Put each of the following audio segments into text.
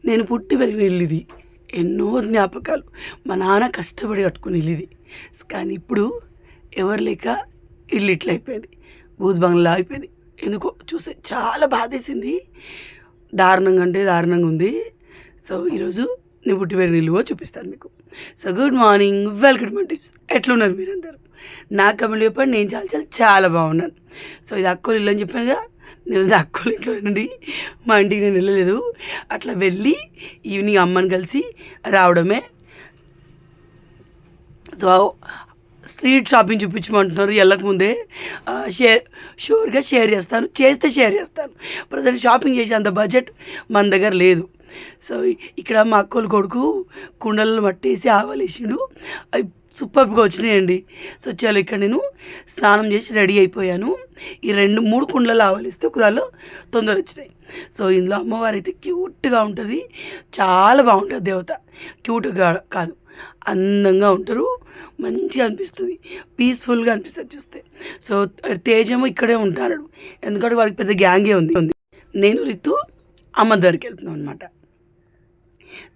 నేను పుట్టి పెరిగిన ఇల్లు ఇది. ఎన్నో జ్ఞాపకాలు. మా నాన్న కష్టపడి కట్టుకున్న ఇల్లు ఇది. కానీ ఇప్పుడు ఎవరు లేక ఇల్లు ఇట్లా అయిపోయింది, బూత్ బంగ్లా అయిపోయింది. ఎందుకో చూస్తే చాలా బాధేసింది. దారుణంగా అంటే దారుణంగా ఉంది. సో ఈరోజు నేను పుట్టి పెరిగిన ఇల్లు చూపిస్తాను మీకు. So good morning, welcome to my tips. ఎట్లున్నారు మీరందరూ? నా కమెంట్ చెప్పండి. నేను చాలా చాలా చాలా బాగున్నాను. సో ఇది అక్కోలు ఇల్లు అని చెప్పానుగా, నేను అక్కోలు ఇంట్లో నుండి మా ఇంటికి నేను వెళ్ళలేదు. అట్లా వెళ్ళి ఈవినింగ్ అమ్మని కలిసి రావడమే. సో స్ట్రీట్ షాపింగ్ చూపించమంటున్నారు. వెళ్ళకముందే షూర్గా షేర్ చేస్తాను, షేర్ చేస్తాను. ప్రజెంట్ షాపింగ్ చేసే అంత బడ్జెట్ మన దగ్గర లేదు. సో ఇక్కడ మా అక్కోళ్ళ కొడుకు కుండలను మట్టేసి ఆవలేసిండు. అవి సూపర్గా వచ్చినాయండి. సో చాలా ఇక్కడ నేను స్నానం చేసి రెడీ అయిపోయాను. ఈ 2-3 కుండలు ఆవలిస్తే ఒకదాలో తొందర వచ్చినాయి. సో ఇందులో అమ్మవారు అయితే క్యూట్గా ఉంటుంది, చాలా బాగుంటుంది. దేవత క్యూట్గా కాదు, అందంగా ఉంటారు, మంచిగా అనిపిస్తుంది, పీస్ఫుల్గా అనిపిస్తుంది చూస్తే. సో తేజము ఇక్కడే ఉంటాడు, ఎందుకంటే వాడికి పెద్ద గ్యాంగే ఉంది. నేను రితు అమ్మ దగ్గరికి వెళ్తున్నాం అనమాట.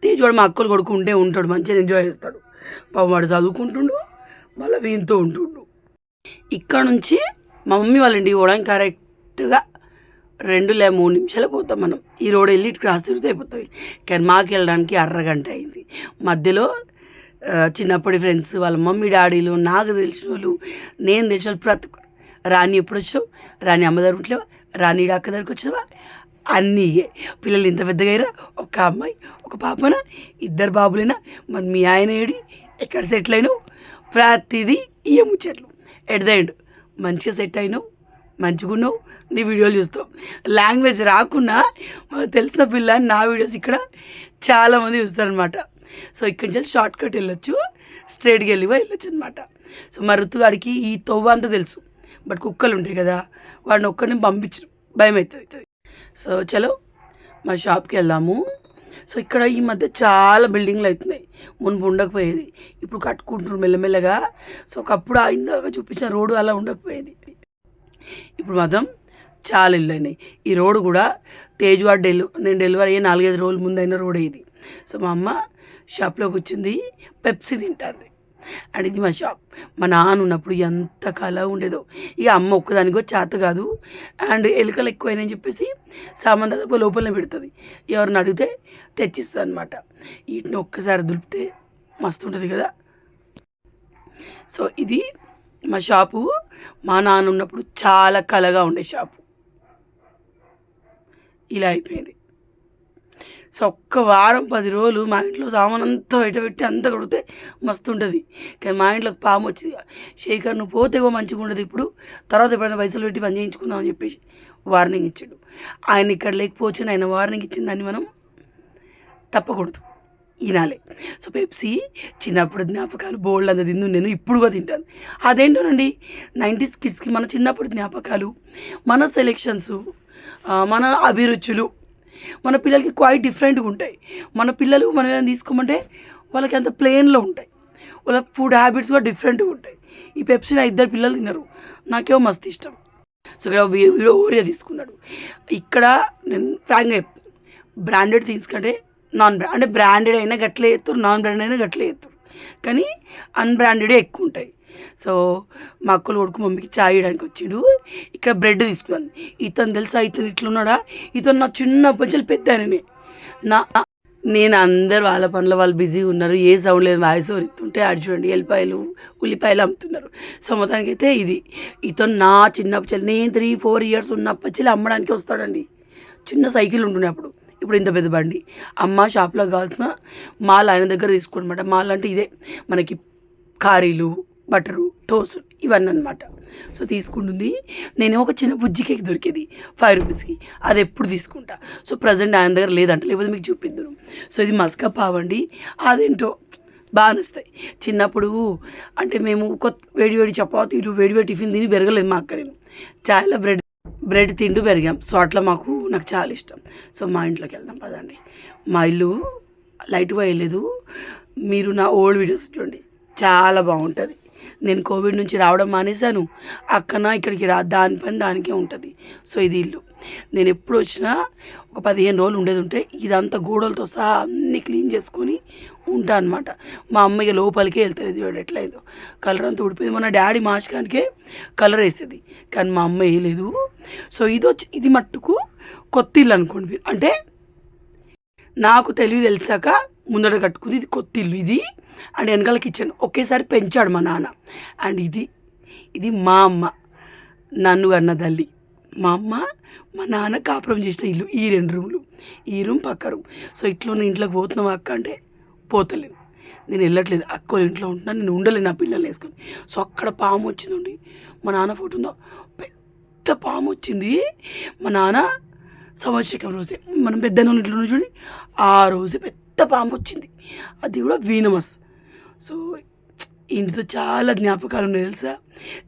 తేజ్ వాడు మా అక్కలు కొడుకు ఉంటాడు, మంచిగా ఎంజాయ్ చేస్తాడు. పాపం వాడు చదువుకుంటుండు, మళ్ళీ వీనితో ఉంటుండు. ఇక్కడ నుంచి మా మమ్మీ వాళ్ళ ఇంటికి పోవడానికి కరెక్ట్గా 2-3 నిమిషాలు పోతాం మనం. ఈ రోడ్ వెళ్ళి ఇటు క్రాస్ తిరిగితే అయిపోతుంది. కానీ మాకు వెళ్ళడానికి అరగంట అయింది. మధ్యలో చిన్నప్పటి ఫ్రెండ్స్, వాళ్ళ మమ్మీ డాడీలు, నాకు తెలిసిన వాళ్ళు, నేను తెలిసిన వాళ్ళు, ప్రతి రాణి ఎప్పుడు వచ్చావు, రాణి అమ్మ దగ్గర ఉంటలేవా, రాణి అక్క దగ్గరికి వచ్చావా, అన్నీ పిల్లలు ఇంత పెద్దగా అయ్యారా, ఒక అమ్మాయి ఒక పాపన, 2 బాబులైనా, మరి మీ ఆయన ఏడి, ఎక్కడ సెటిల్ అయినావు, ప్రతిదీ ఇయ్య ముచ్చట్లు. ఎట్ ద ఎండ్ మంచిగా సెట్ అయినావు, మంచిగా ఉన్నావు, నీ వీడియోలు చూస్తావు. లాంగ్వేజ్ రాకున్నా తెలిసిన పిల్ల నా వీడియోస్ ఇక్కడ చాలామంది చూస్తారనమాట. సో ఇక్కడి నుంచి షార్ట్ కట్ వెళ్ళొచ్చు, స్ట్రైట్గా వెళ్ళొచ్చు అనమాట. సో మా ఋతుగాడికి ఈ తవ్వ అంతా తెలుసు, బట్ కుక్కలు ఉంటాయి కదా, వాడిని ఒక్కరిని పంపించరు, భయం అవుతుంది. సో చలో మా షాప్కి వెళ్దాము. సో ఇక్కడ ఈ మధ్య చాలా బిల్డింగ్లు అవుతున్నాయి, మునుపు ఉండకపోయేది, ఇప్పుడు కట్టుకుంటున్నారు మెల్లమెల్లగా. సో ఒకప్పుడు ఇందాక చూపించిన రోడ్డు అలా ఉండకపోయేది, ఇప్పుడు మాత్రం చాలా ఇల్లు అయినాయి. ఈ రోడ్డు కూడా తేజ్వాడ్ నేను డెలివరీ అయ్యే 4-5 రోజుల ముందు అయిన రోడ్ ఇది. సో మా అమ్మ షాప్లోకి వచ్చింది, పెప్సీ తింటుంది. అండ్ ఇది మా షాప్. మా నాన్న ఉన్నప్పుడు ఎంత కళ ఉండేదో. ఇక అమ్మ ఒక్కదానికో చేత కాదు, అండ్ ఎలుకలు ఎక్కువైనాయని చెప్పేసి సామాన్ దాదాపు లోపలనే పెడుతుంది, ఎవరిని అడిగితే తెచ్చిస్తుంది అనమాట. వీటిని ఒక్కసారి దులిపితే మస్తు ఉంటుంది కదా. సో ఇది మా షాపు. మా నాన్న ఉన్నప్పుడు చాలా కళగా ఉండే షాపు, ఇలా అయిపోయింది. సో ఒక్క వారం 10 రోజులు మా ఇంట్లో సామాన్ అంతా బయట పెట్టి అంతా కొడితే మస్తు ఉంటుంది. కానీ మా ఇంట్లోకి పాము వచ్చి, శేఖర్ నువ్వు పోతేగో మంచిగా ఉండదు, ఇప్పుడు తర్వాత ఎప్పుడైనా పైసలు పెట్టి పని చేయించుకుందాం అని చెప్పేసి వార్నింగ్ ఇచ్చాడు. ఆయన ఇక్కడ లేకపోవచ్చు, ఆయన వార్నింగ్ ఇచ్చిందని మనం తప్పకూడదు, ఈనాలే. సో పెప్సీ చిన్నప్పుడు జ్ఞాపకాలు బోల్డ్ అంత తిందు, నేను ఇప్పుడు కూడా తింటాను. అదేంటోనండి 90s కిడ్స్కి మన చిన్నప్పుడు జ్ఞాపకాలు, మన సెలెక్షన్స్, మన అభిరుచులు మన పిల్లలకి క్వైట్ డిఫరెంట్గా ఉంటాయి. మన పిల్లలు మనం ఏదైనా తీసుకోమంటే వాళ్ళకి అంత ప్లెయిన్లో ఉంటాయి, వాళ్ళ ఫుడ్ హ్యాబిట్స్ కూడా డిఫరెంట్గా ఉంటాయి. ఈ పెప్సీ నా 2 పిల్లలు తిన్నారు, నాకేమో మస్తు ఇష్టం. సో ఇక్కడ వీడియో ఓరియా తీసుకున్నాడు. ఇక్కడ నేను ఫ్రాంక్గా చెప్తాను, బ్రాండెడ్ థింగ్స్ కంటే అంటే బ్రాండెడ్ అయినా గట్లే ఎత్తురు, నాన్ బ్రాండెడ్ అయినా గట్లే ఎత్తురు, కానీ అన్బ్రాండెడే ఎక్కువ ఉంటాయి. సో మా అక్కలు కొడుకు మమ్మీకి చాయ్ ఇవ్వడానికి వచ్చిండు. ఇక్కడ బ్రెడ్ తీసుకున్నాను. ఇతను తెలుసా, ఇతను ఇట్లున్నాడా, ఇతను నా చిన్నప్పటి నుంచి పెద్ద ఆయననే. నేను అందరు వాళ్ళ పనుల వాళ్ళు బిజీగా ఉన్నారు, ఏ సౌండ్ లేదు, వాయిస్ ఓవర్ ఇస్తుంటే ఆడు చూడండి ఎల్లిపాయలు ఉల్లిపాయలు అమ్ముతున్నారు. సో మొత్తానికైతే ఇది ఇతను నా చిన్నప్పటి నేను 3-4 ఇయర్స్ ఉన్నప్పటి అమ్మడానికి వస్తాడండి. చిన్న సైకిల్ ఉంటుండే అప్పుడు, ఇప్పుడు ఇంత పెద్ద బండి. అమ్మ షాప్లో కావాల్సిన మాల్ ఆయన దగ్గర తీసుకోనమాట. మాల్ అంటే ఇదే మనకి కారీలు, బటరు, టోస్ట్ ఇవన్నీ అనమాట. సో తీసుకుంటుంది. నేనేమో ఒక చిన్న బుజ్జి కేక్ దొరికేది 5 రూపీస్కి, అది ఎప్పుడు తీసుకుంటా. సో ప్రజెంట్ ఆయన దగ్గర లేదంట, లేకపోతే మీకు చూపిద్దాం. సో ఇది మస్కా పావ్ అండి, అదేంటో బాగా నస్తాయి. చిన్నప్పుడు అంటే మేము వేడి చపాతీలు, వేడి టిఫిన్ తిని పెరగలేదు మా అక్క, నేను చాలా బ్రెడ్ తింటూ పెరిగాం. సో అట్లా నాకు చాలా ఇష్టం. సో మా ఇంట్లోకి వెళ్దాం పదండి. మా ఇల్లు లైట్గా వేయలేదు, మీరు నా ఓల్డ్ వీడియోస్ చూడండి, చాలా బాగుంటుంది. నేను కోవిడ్ నుంచి రావడం మానేశాను, అక్కన ఇక్కడికి దాని పని దానికే ఉంటుంది. సో ఇది ఇల్లు. నేను ఎప్పుడు వచ్చినా ఒక 15 రోజులు ఉండేది ఉంటే ఇదంతా గోడలతో సహా అన్నీ క్లీన్ చేసుకొని ఉంటా అనమాట. మా అమ్మ ఇక లోపలికే వెళ్తుంది. చూడు ఎట్లయిందో కలర్ అంతా ఊడిపోయింది. మన డాడీ మాసికానికే కలర్ వేసేది, కానీ మా అమ్మ వేయలేదు. సో ఇది మట్టుకు కొత్త ఇల్లు అనుకోండి మీరు. అంటే నాకు తెలిసాక ముందర కట్టుకుంది. ఇది కొత్త ఇల్లు ఇది. అండ్ వెనకాల కిచెన్ ఒకేసారి పెంచాడు మా నాన్న. అండ్ ఇది మా అమ్మ నన్ను అన్న తల్లి. మా అమ్మ మా నాన్న కాపురం చేసిన ఇల్లు. ఈ 2 రూములు, ఈ రూమ్ పక్క రూమ్. సో ఇట్లా నేను ఇంట్లోకి పోతున్నావు అక్క అంటే పోతలేను, నేను వెళ్ళట్లేదు, అక్క వాళ్ళ ఇంట్లో ఉంటున్నాను, నేను ఉండలేను నా పిల్లల్ని వేసుకొని. సో అక్కడ పాము వచ్చిందండి. మా నాన్న ఫోటో ఉందో, పెద్ద పాము వచ్చింది. మా నాన్న సంవత్సరం రోజే మనం పెద్ద ఇంట్లో చూడండి, ఆ రోజు పెద్ద పాము వచ్చింది. అది కూడా వీనమస్. సో ఇంటితో చాలా జ్ఞాపకాలు ఉన్నాయి తెలుసా.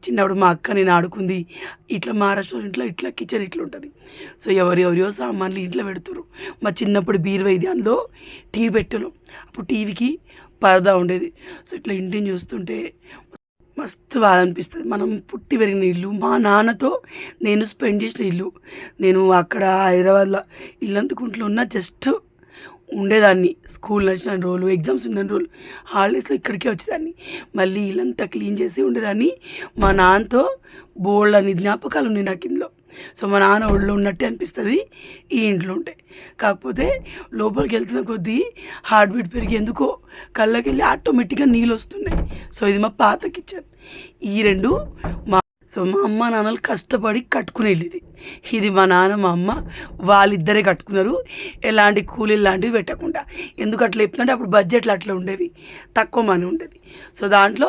చిన్నప్పుడు మా అక్క నేను ఆడుకుంది ఇట్లా మహారాష్ట్ర ఇంట్లో ఇట్లా కిచెన్ ఇట్లా ఉంటుంది. సో ఎవరెవరియో సామాన్లు ఇంట్లో పెడుతురు. మా చిన్నప్పుడు బీరువా ఇది, అందులో టీవీ పెట్టాను. అప్పుడు టీవీకి పరదా ఉండేది. సో ఇట్లా ఇంటిని చూస్తుంటే మస్తు బాధ అనిపిస్తుంది. మనం పుట్టి పెరిగిన ఇల్లు, మా నాన్నతో నేను స్పెండ్ చేసిన ఇల్లు. నేను అక్కడ హైదరాబాద్లో ఇల్లంతకుంట్లో ఉన్న జస్ట్ ఉండేదాన్ని. స్కూల్ నడిచిన రోజులు, ఎగ్జామ్స్ ఉన్న రోజులు, హాలిడేస్లో ఇక్కడికే వచ్చేదాన్ని. మళ్ళీ ఇల్లంతా క్లీన్ చేసి ఉండేదాన్ని. మా నాన్నతో బోల్డ్ అని జ్ఞాపకాలు ఉన్నాయి నాకు ఇందులో. సో మా నాన్న ఒళ్ళో ఉన్నట్టే అనిపిస్తుంది ఈ ఇంట్లో ఉంటే. కాకపోతే లోపలికి వెళ్తున్న కొద్దీ హార్ట్ బీట్ పెరిగి ఎందుకో కళ్ళకి వెళ్ళి ఆటోమేటిక్గా నీళ్ళు వస్తున్నాయి. సో ఇది మా పాత కిచెన్. ఈ 2 సో మా అమ్మ నాన్నలు కష్టపడి కట్టుకునే ఇల్లు ఇది మా నాన్న మా అమ్మ వాళ్ళిద్దరే కట్టుకున్నారు, ఎలాంటి కూలీలు లాంటివి పెట్టకుండా. ఎందుకు అట్లా చెప్తుంటే అప్పుడు బడ్జెట్లు అట్లా ఉండేవి, తక్కువ మనీ ఉండేది. సో దాంట్లో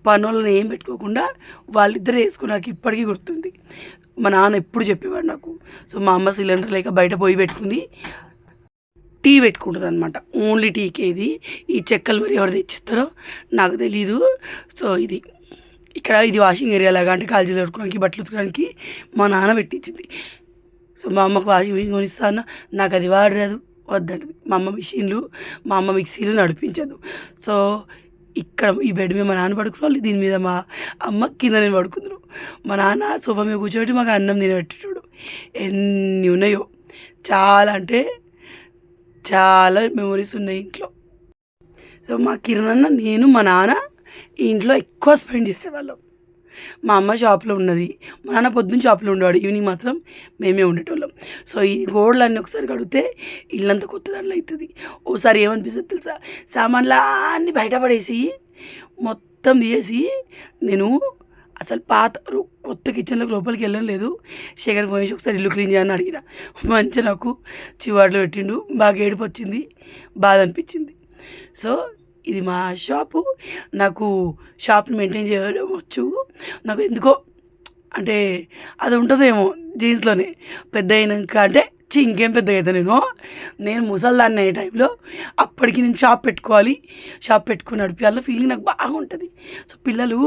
పనులను ఏం పెట్టుకోకుండా వాళ్ళిద్దరే వేసుకున్నాక ఇప్పటికీ గుర్తుంది. మా నాన్న ఎప్పుడు చెప్పేవాడు నాకు. సో మా అమ్మ సిలిండర్ లేక బయట పొయ్యి పెట్టుకుంది, టీ పెట్టుకుంటుంది అనమాట. ఓన్లీ టీకే ఇది. ఈ చెక్కలు మరి ఎవరు తెచ్చిస్తారో నాకు తెలీదు. సో ఇది వాషింగ్ ఏరియా లాగా, అంటే కాల్చి తొడుకోవడానికి, బట్టలు ఉతకడానికి మా నాన్న పెట్టించింది. సో మా అమ్మకు వాషింగ్ మిషన్ కొనిస్తా అన్న, నాకు అది వాడరాదు వద్దంటది. మా అమ్మ మిషన్లు, మా అమ్మ మిక్సీలు నడిపించదు. సో ఇక్కడ ఈ బెడ్ మీద మా నాన్న పడుకున్న, దీని మీద మా అమ్మ కింద నేను పడుకుందరు. మా నాన్న సోఫా మీద కూర్చోబెట్టి మాకు అన్నం తినబెట్టేటోడు. ఎన్ని ఉన్నాయో, చాలా అంటే చాలా మెమొరీస్ ఉన్నాయి ఇంట్లో. సో మా కిరణ్ నేను మా నాన్న ఈ ఇంట్లో ఎక్కువ స్పెండ్ చేసేవాళ్ళం. మా అమ్మ షాప్లో ఉన్నది, మా నాన్న పొద్దున్న షాప్లో ఉండేవాడు, ఈవినింగ్ మాత్రం మేమే ఉండేటోళ్ళం. సో ఈ గోడలన్నీ ఒకసారి కడిగితే ఇల్లంతా కొత్త దాంట్లో అవుతుంది. ఓసారి ఏమనిపిస్తుంది తెలుసా, సామాన్లు అన్నీ బయటపడేసి మొత్తం తీసేసి నేను అసలు కొత్త కిచెన్లోకి లోపలికి వెళ్ళలేదు. శేఖర్ పోయేసి ఒకసారి ఇల్లు క్లీన్ చేయాలని అడిగిన, మంచిగా నాకు చివాట్లు పెట్టిండు. బాగా ఏడుపు వచ్చింది, బాధ అనిపించింది. సో ఇది మా షాపు. నాకు షాప్ని మెయింటైన్ చేయడం వచ్చు. నాకు ఎందుకో అంటే అది ఉంటుందేమో జీన్స్లోనే. పెద్ద అయినాక అంటే ఇంకేం పెద్దగా అవుతా నేను ముసల్దాన్ని అయ్యే టైంలో అప్పటికి నేను షాప్ పెట్టుకొని నడిపేయాల ఫీలింగ్ నాకు బాగా ఉంటుంది. సో పిల్లలు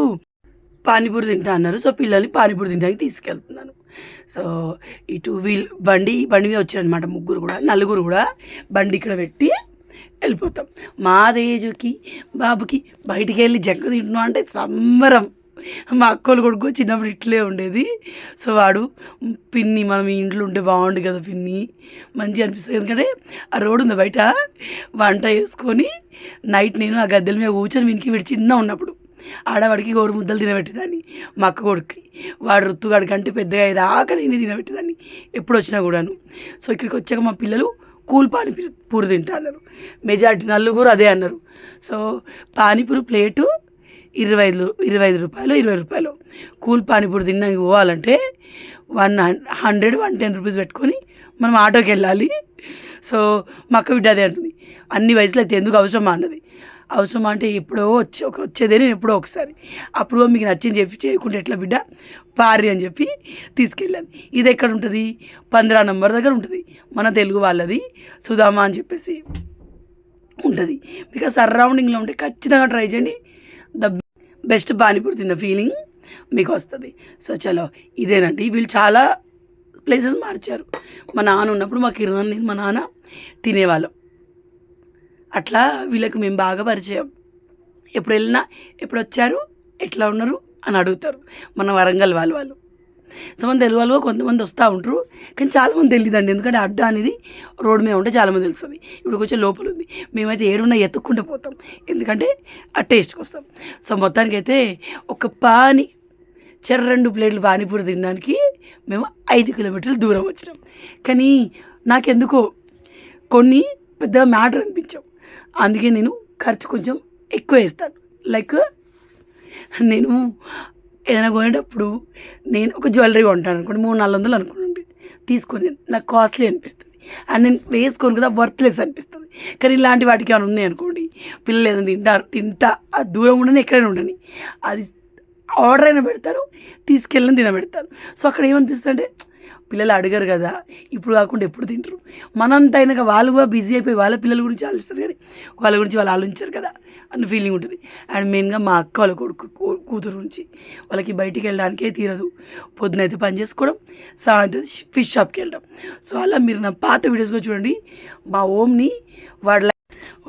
పానీపూరి తింటా అన్నారు. సో పిల్లల్ని పానీపూరి తినడానికి తీసుకెళ్తున్నాను. సో ఇటు బండి మీద వచ్చారనమాట, నలుగురు కూడా బండి ఇక్కడ పెట్టి వెళ్ళిపోతాం. మా దేజుకి బాబుకి బయటికి వెళ్ళి జంక తింటున్నాం అంటే సంబరం. మా అక్కోళ్ళు కొడుకు చిన్నప్పుడు ఇట్లే ఉండేది. సో వాడు పిన్ని మనం ఇంట్లో ఉంటే బాగుండు కదా పిన్ని, మంచిగా అనిపిస్తుంది. ఎందుకంటే ఆ రోడ్డు ఉంది బయట, వంట చేసుకొని నైట్ నేను ఆ గద్దెల మీద కూర్చొని వీడికి చిన్న ఉన్నప్పుడు ఆడవాడికి గోరు ముద్దలు తినబెట్టేదాన్ని. మా అక్క కొడుకుకి, వాడు రుత్తుగాడి కంటే పెద్దగా అయ్యేదాకా నేనే తినబెట్టేదాన్ని ఎప్పుడు వచ్చినా కూడాను. సో ఇక్కడికి వచ్చాక మా పిల్లలు కూల్ పానీపూరి తింటా అన్నారు. మెజారిటీ నలుగురు అదే అన్నారు. సో పానీపూరి ప్లేటు 25 రూపాయలు 20 రూపాయలు. కూల్ పానీపూరి తిన్నాక పోవాలంటే 110 రూపీస్ పెట్టుకొని మనం ఆటోకి వెళ్ళాలి. సో మా అక్క బిడ్డ అదే అంటుంది, అన్ని వయసులో అయితే ఎందుకు అవసరమా అన్నది. అవసరమా అంటే ఎప్పుడో వచ్చేదే నేను ఎప్పుడో ఒకసారి. అప్పుడు మీకు నచ్చింది చెప్పి చేయకుండా ఎట్లా బిడ్డ పారి అని చెప్పి తీసుకెళ్ళాను. ఇది ఎక్కడ ఉంటుంది, 15 నంబర్ దగ్గర ఉంటుంది, మన తెలుగు వాళ్ళది సుధామా అని చెప్పేసి ఉంటుంది. మీకు సరౌండింగ్లో ఉంటే ఖచ్చితంగా ట్రై చేయండి. ద బెస్ట్ పానీపూరి తిన్న ఫీలింగ్ మీకు వస్తుంది. సో చలో ఇదేనండి. వీళ్ళు చాలా ప్లేసెస్ మార్చారు. మా నాన్న ఉన్నప్పుడు మా కిరణ్ నేను మా నాన్న తినేవాళ్ళం. అట్లా వీళ్ళకి మేము బాగా పరిచయం. ఎప్పుడు వెళ్ళినా ఎప్పుడు వచ్చారు, ఎట్లా ఉన్నారు అని అడుగుతారు మన వరంగల్ వాళ్ళు. కొంతమంది తెలుగు వాళ్ళు కొంతమంది వస్తూ ఉంటారు, కానీ చాలామంది తెలియదండి. ఎందుకంటే అడ్డా అనేది రోడ్డు మీద ఉంటే చాలామంది తెలుస్తుంది. ఇప్పుడు కొంచెం లోపల ఉంది, మేమైతే ఏడున్నా ఎత్తుక్కుంటూ పోతాం, ఎందుకంటే ఆ టేస్ట్కి వస్తాం. సో మొత్తానికైతే ఒక 2 ప్లేట్లు పానీపూరి తినడానికి మేము 5 కిలోమీటర్లు దూరం వచ్చినాం. కానీ నాకెందుకో కొన్ని పెద్దగా మ్యాటర్ అనిపించావు, అందుకే నేను ఖర్చు కొంచెం ఎక్కువ వేస్తాను. లైక్ నేను ఏదైనా కొనేటప్పుడు నేను ఒక జ్యువెలరీ కొంటాను అనుకోండి, 300-400 అనుకోండి, తీసుకొని నాకు కాస్ట్లీ అనిపిస్తుంది అండ్ నేను వేసుకోను కదా, వర్త్లెస్ అనిపిస్తుంది. కానీ ఇలాంటి వాటికి ఏమైనా ఉన్నాయి అనుకోండి, పిల్లలు ఏదైనా తింటా అది దూరం ఉండని ఎక్కడైనా ఉండని, అది ఆర్డర్ అయినా పెడతాను, తీసుకెళ్ళని తినబెడతాను. సో అక్కడ ఏమనిపిస్తుంది అంటే పిల్లలు అడగరు కదా, ఇప్పుడు కాకుండా ఎప్పుడు తింటారు, మనంత అయినాక వాళ్ళు కూడా బిజీ అయిపోయి వాళ్ళ పిల్లల గురించి ఆలోచిస్తారు, కానీ వాళ్ళ గురించి వాళ్ళు ఆలోచించారు కదా అన్న ఫీలింగ్ ఉంటుంది. అండ్ మెయిన్గా మా అక్క వాళ్ళ కొడుకు కూతురు గురించి, వాళ్ళకి బయటికి వెళ్ళడానికే తీరదు. పొద్దునైతే పని చేసుకోవడం, సాయంత్రం ఫిష్ షాప్కి వెళ్ళడం. సో అలా మీరు నా పాత వీడియోస్లో చూడండి, మా ఓమ్ని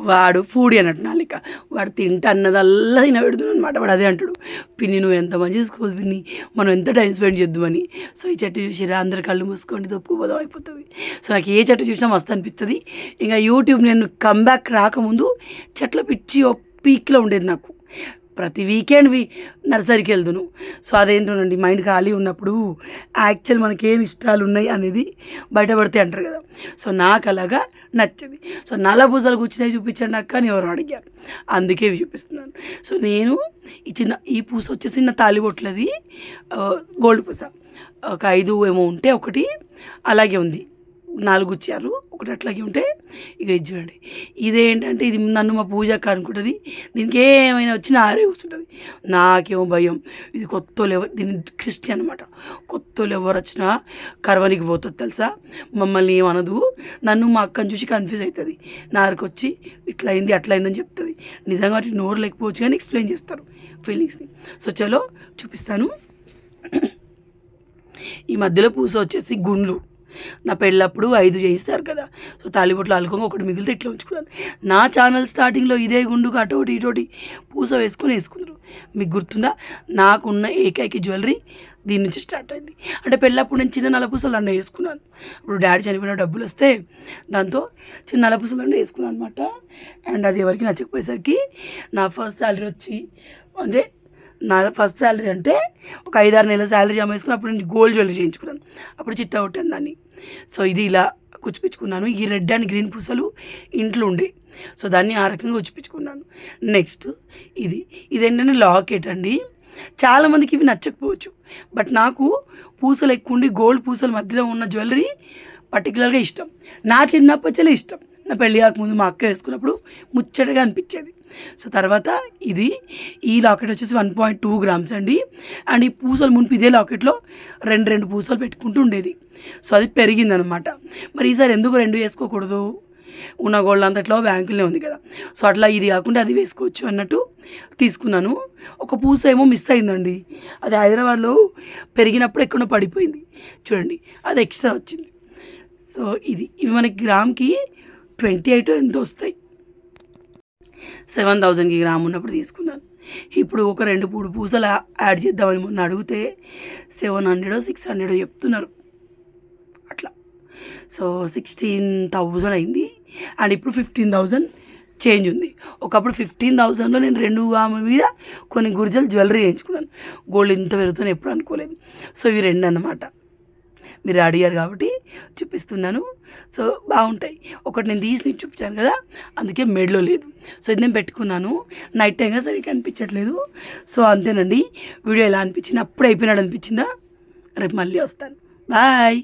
వాడు ఫూడీ అన్నట్టు నాలిక, వాడు తింటా అన్నదల్లా తినబెడుతున్నాను అనమాట. వాడు అదే అంటాడు, పిన్ని నువ్వు ఎంత మంచి చేసుకోదు పిన్ని, మనం ఎంత టైం స్పెండ్ చేద్దామని. సో ఈ చెట్టు చూసిరా, అందరు కళ్ళు మూసుకోండి, దొప్పుకోపోదాం అయిపోతుంది. సో నాకు ఏ చెట్టు చూసినా మస్తు అనిపిస్తుంది. ఇంకా యూట్యూబ్ నేను కమ్బ్యాక్ రాకముందు చెట్ల పిచ్చి ఓ పీక్లో ఉండేది నాకు. ప్రతి వీకెండ్ నర్సరీకి వెళ్దును. సో అదేంటోనండి, మైండ్ ఖాళీ ఉన్నప్పుడు యాక్చువల్ మనకి ఏమి ఇష్టాలు ఉన్నాయి అనేది బయటపడితే అంటారు కదా. సో నాకు అలాగా నచ్చింది. సో నల్ల పూసలు కూర్చున్నాయి చూపించండి అక్క అని ఎవరు అడిగారు, అందుకే ఇవి చూపిస్తున్నాను. సో నేను ఈ పూస వచ్చేసి నా తాలిబొట్లది గోల్డ్ పూస, ఒక 5 ఏమో ఉంటే ఒకటి అలాగే ఉంది, 4 ఇచ్చారు, ఒకటి అట్లాగే ఉంటే ఇక ఇది చూడండి. ఇదేంటంటే ఇది నన్ను మా పూజక్క అనుకుంటుంది, దీనికి ఏమైనా వచ్చినా ఆరే కూర్చుంటుంది. నాకేమో భయం, ఇది కొత్తోళ్ళు ఎవరు, దీన్ని క్రిస్టియన్ అనమాట, కొత్తోళ్ళు ఎవరు వచ్చినా కరవనికి పోతుంది తెలుసా, మమ్మల్ని ఏమనదు, నన్ను మా అక్కని చూసి కన్ఫ్యూజ్ అవుతుంది, నారికి వచ్చి ఇట్లా అయింది అట్లా అయిందని చెప్తుంది. నిజంగా వాటికి నోరు లేకపోవచ్చు కానీ ఎక్స్ప్లెయిన్ చేస్తారు ఫీలింగ్స్ని. సో చలో చూపిస్తాను. ఈ మధ్యలో పూస వచ్చేసి గుండ్లు, నా పెళ్ళప్పుడు 5 చేయిస్తారు కదా, సో తాలిబొట్లు అల్లుకొని ఒకటి మిగిలితే ఇట్లా ఉంచుకున్నాను. నా ఛానల్ స్టార్టింగ్లో ఇదే గుండుకు అటోటి ఇటోటి పూస వేసుకున్నారు. మీకు గుర్తుందా, నాకున్న ఏకైక జ్యువెలరీ దీని నుంచి స్టార్ట్ అయింది. అంటే పెళ్ళప్పుడు నేను చిన్న నల్లపూసలు దండ వేసుకున్నాను, ఇప్పుడు డాడీ చనిపోయిన డబ్బులు వస్తే దాంతో చిన్న నల్లపూసలు దండ వేసుకున్నాను అనమాట. అండ్ అది ఎవరికి నచ్చకపోయేసరికి నా ఫస్ట్ శాలరీ వచ్చి, అంటే నా ఫస్ట్ శాలరీ అంటే ఒక 5-6 నెలల శాలరీ జమ వేసుకుని అప్పుడు నేను గోల్డ్ జ్యువెలరీ చేయించుకున్నాను, అప్పుడు చిట్టా కొట్టాను దాన్ని. సో ఇది ఇలా కుచ్చిపించుకున్నాను. ఈ రెడ్ అండ్ గ్రీన్ పూసలు ఇంట్లో ఉండే, సో దాన్ని ఆ రకంగా కుచ్చిపించుకున్నాను. నెక్స్ట్ ఇదేంటంటే లాకెట్ అండి. చాలామందికి ఇవి నచ్చకపోవచ్చు, బట్ నాకు పూసలు ఎక్కువ ఉండి గోల్డ్ పూసల మధ్యలో ఉన్న జ్యువెలరీ పర్టికులర్గా ఇష్టం. నా చిన్నప్పటిలే ఇష్టం, నా పెళ్ళి కాకముందు మా అక్క వేసుకున్నప్పుడు ముచ్చటగా అనిపించేది. సో తర్వాత ఈ లాకెట్ వచ్చేసి 1.2 గ్రామ్స్ అండి. అండ్ ఈ పూసలు మునిపి ఇదే లాకెట్లో 2 పూసలు పెట్టుకుంటూ ఉండేది. సో అది పెరిగిందనమాట. మరి ఈసారి ఎందుకు 2 వేసుకోకూడదు, ఉన్న గోల్డ్ అంతట్లో బ్యాంకులోనే ఉంది కదా, సో అట్లా ఇది కాకుండా అది వేసుకోవచ్చు అన్నట్టు తీసుకున్నాను. ఒక పూస ఏమో మిస్ అయిందండి, అది హైదరాబాద్లో పెరిగినప్పుడు ఎక్కడో పడిపోయింది చూడండి, అది ఎక్స్ట్రా వచ్చింది. సో ఇవి మనకి గ్రామ్కి 28 ఎంతో వస్తాయి. 7,000కి గ్రామ్ ఉన్నప్పుడు తీసుకున్నాను. ఇప్పుడు ఒక 2-3 పూసలు యాడ్ చేద్దామని మొన్న అడిగితే 700-600 చెప్తున్నారు అట్లా. సో 16,000 అయింది. అండ్ ఇప్పుడు 15,000 చేంజ్ ఉంది. ఒకప్పుడు 15,000లో నేను 2 గ్రాముల మీద కొన్ని గుర్జలు జ్యువెలరీ చేయించుకున్నాను. గోల్డ్ ఇంత పెరుగుతుందని ఎప్పుడు అనుకోలేదు. సో ఇవి 2 అన్నమాట. మీరు అడిగారు కాబట్టి చూపిస్తున్నాను. సో బాగుంటాయి. ఒకటి నేను తీసి చూపించాను కదా, అందుకే మెడలో లేదు. సో ఇది నేను పెట్టుకున్నాను, నైట్ టైంగా సరిగ్గా అనిపించట్లేదు. సో అంతేనండి, వీడియో ఎలా అనిపించింది, అప్పుడు అయిపోయినాడు అనిపించిందా, రేపు మళ్ళీ వస్తాను. బాయ్.